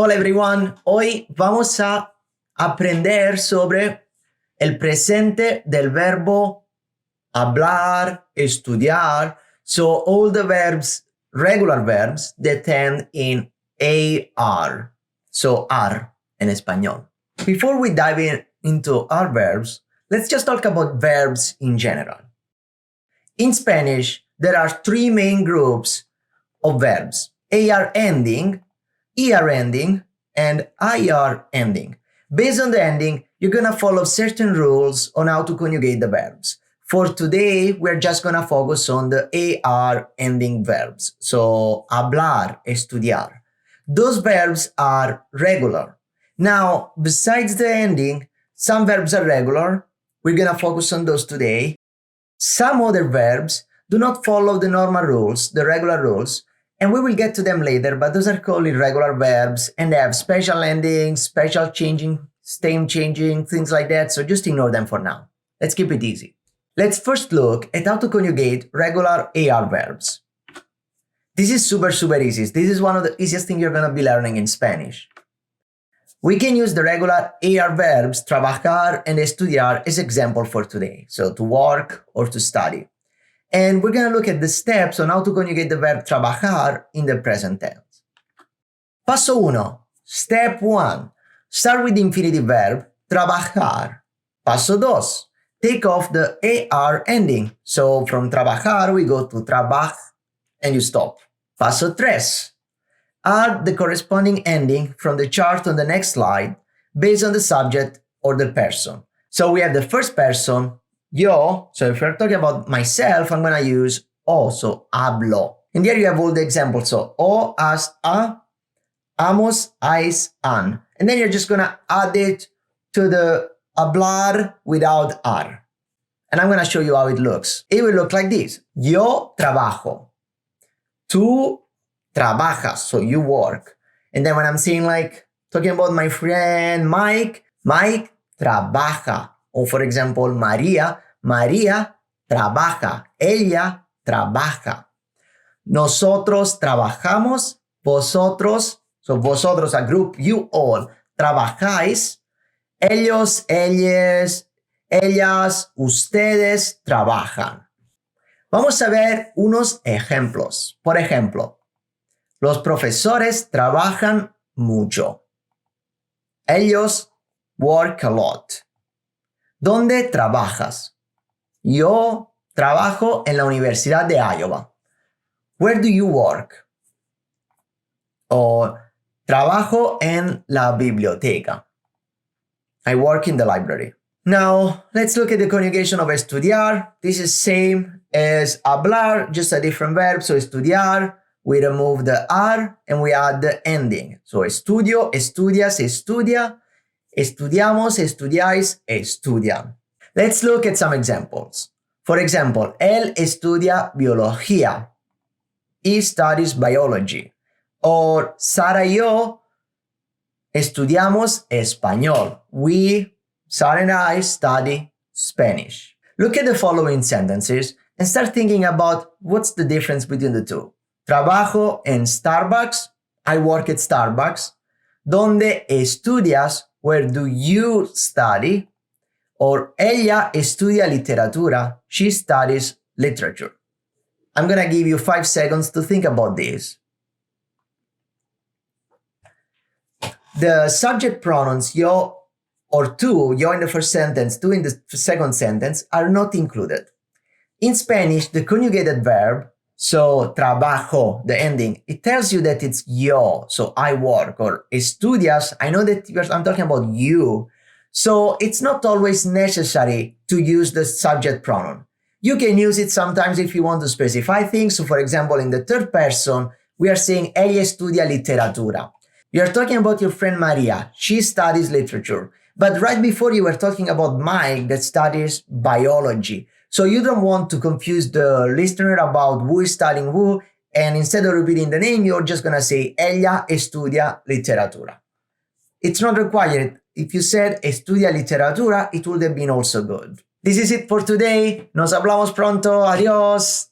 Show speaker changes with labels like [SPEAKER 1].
[SPEAKER 1] Hola everyone, hoy vamos a aprender sobre el presente del verbo hablar, estudiar. So all the verbs, regular verbs that end in AR. So ar en español. Before we dive into our verbs, let's just talk about verbs in general. In Spanish, there are three main groups of verbs: AR ending, ER ending, and IR ending. Based on the ending, you're gonna follow certain rules on how to conjugate the verbs. For today, we're just gonna focus on the AR ending verbs. So, hablar, estudiar. Those verbs are regular. Now, besides the ending, some verbs are regular. We're gonna focus on those today. Some other verbs do not follow the normal rules, the regular rules, and we will get to them later, but those are called irregular verbs and they have special endings, special changing, stem changing, things like that, so just ignore them for now. Let's keep it easy. Let's first look at how to conjugate regular AR verbs. This is super easy. This is one of the easiest things you're going to be learning in Spanish. We can use the regular AR verbs, trabajar and estudiar, as example for today, so to work or to study. And we're going to look at the steps on how to conjugate the verb trabajar in the present tense. Paso 1. Step 1. Start with the infinitive verb trabajar. Paso 2. Take off the AR ending. So from trabajar, we go to trabaj and you stop. Paso 3. Add the corresponding ending from the chart on the next slide based on the subject or the person. So we have the first person, yo. So if we're talking about myself, I'm going to use o, so hablo. And here you have all the examples. So o, as, a, amos, ais, an. And then you're just going to add it to the hablar without ar. And I'm going to show you how it looks. It will look like this. Yo trabajo. Tú trabajas, so you work. And then when I'm saying talking about my friend Mike trabaja. Or for example, María trabaja. Ella trabaja. Nosotros trabajamos. Vosotros, so vosotros, a group, you all, trabajáis. Ellos, ellas, ustedes trabajan. Vamos a ver unos ejemplos. Por ejemplo, los profesores trabajan mucho. Ellos work a lot. ¿Dónde trabajas? Yo trabajo en la Universidad de Iowa. Where do you work? O trabajo en la biblioteca. I work in the library. Now, let's look at the conjugation of estudiar. This is same as hablar, just a different verb. So estudiar, we remove the ar and we add the ending. So estudio, estudias, estudia. Estudiamos, estudiáis, estudian. Let's look at some examples. For example, él estudia biología. He studies biology. Or Sara y yo estudiamos español. We, Sara and I, study Spanish. Look at the following sentences and start thinking about what's the difference between the two. Trabajo en Starbucks. I work at Starbucks. ¿Dónde estudias? Where do you study? Or ella estudia literatura. She studies literature. I'm going to give you 5 seconds to think about this. The subject pronouns yo or tú, yo in the first sentence, tú in the second sentence, are not included. In Spanish, the conjugated verb, so trabajo, the ending, it tells you that it's yo, so I work, or estudias, I know that I'm talking about you. So it's not always necessary to use the subject pronoun. You can use it sometimes if you want to specify things. So for example, in the third person, we are saying ella estudia literatura. You're talking about your friend Maria. She studies literature. But right before you were talking about Mike that studies biology. So you don't want to confuse the listener about who is studying who. And instead of repeating the name, you're just going to say ella estudia literatura. It's not required. If you said estudia literatura, it would have been also good. This is it for today. Nos hablamos pronto. Adiós.